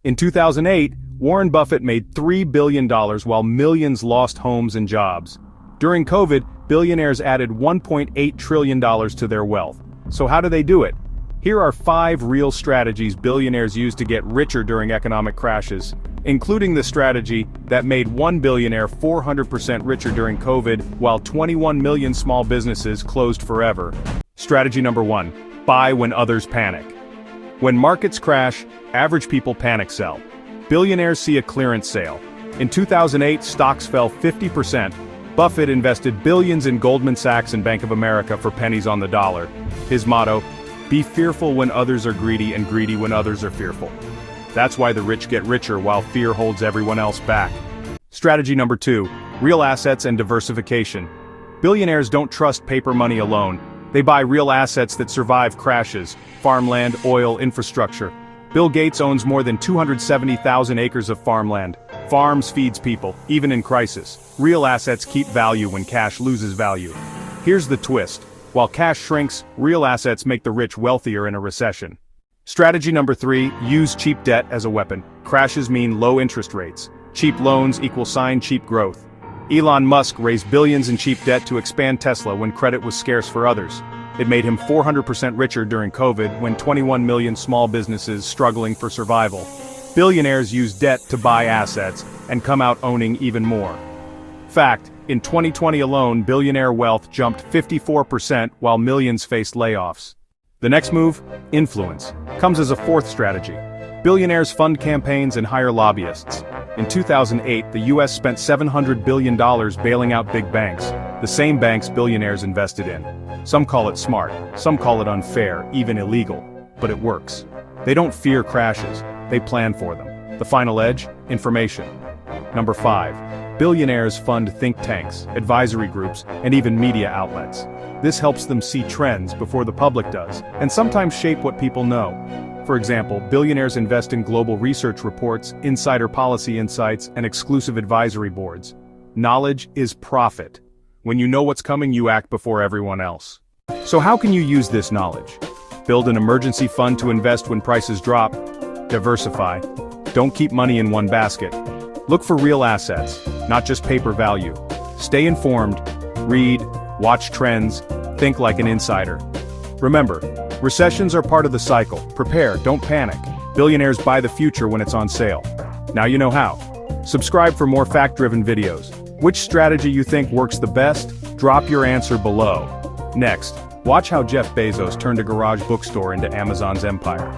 In 2008, Warren Buffett made $3 billion while millions lost homes and jobs. During COVID, billionaires added $1.8 trillion to their wealth. So how do they do it? Here are 5 real strategies billionaires use to get richer during economic crashes, including the strategy that made one billionaire 400% richer during COVID while 21 million small businesses closed forever. Strategy number 1. Buy when others panic. When markets crash, average people panic sell. Billionaires see a clearance sale. In 2008, stocks fell 50%. Buffett invested billions in Goldman Sachs and Bank of America for pennies on the dollar. His motto: be fearful when others are greedy and greedy when others are fearful. That's why the rich get richer while fear holds everyone else back. Strategy number 2. Real assets and diversification. Billionaires don't trust paper money alone. They buy real assets that survive crashes: farmland, oil, infrastructure. Bill Gates owns more than 270,000 acres of farmland. Farms feeds people, even in crisis. Real assets keep value when cash loses value. Here's the twist: while cash shrinks, real assets make the rich wealthier in a recession. Strategy number 3. Use cheap debt as a weapon. Crashes mean low interest rates. Cheap loans equal cheap growth. Elon Musk raised billions in cheap debt to expand Tesla when credit was scarce for others. It made him 400% richer during COVID when 21 million small businesses struggling for survival. Billionaires use debt to buy assets and come out owning even more. Fact: in 2020 alone, billionaire wealth jumped 54% while millions faced layoffs. The next move, influence, comes as a 4th strategy. Billionaires fund campaigns and hire lobbyists. In 2008, the US spent $700 billion bailing out big banks, the same banks billionaires invested in. Some call it smart, some call it unfair, even illegal, but it works. They don't fear crashes, they plan for them. The final edge? Information. Number 5. Billionaires fund think tanks, advisory groups, and even media outlets. This helps them see trends before the public does, and sometimes shape what people know. For example, billionaires invest in global research reports, insider policy insights, and exclusive advisory boards. Knowledge is profit. When you know what's coming, you act before everyone else. So how can you use this knowledge? Build an emergency fund to invest when prices drop. Diversify. Don't keep money in one basket. Look for real assets, not just paper value. Stay informed, read, watch trends, think like an insider. Remember, recessions are part of the cycle. Prepare, don't panic. Billionaires buy the future when it's on sale. Now you know how. Subscribe for more fact-driven videos. Which strategy you think works the best? Drop your answer below. Next, watch how Jeff Bezos turned a garage bookstore into Amazon's empire.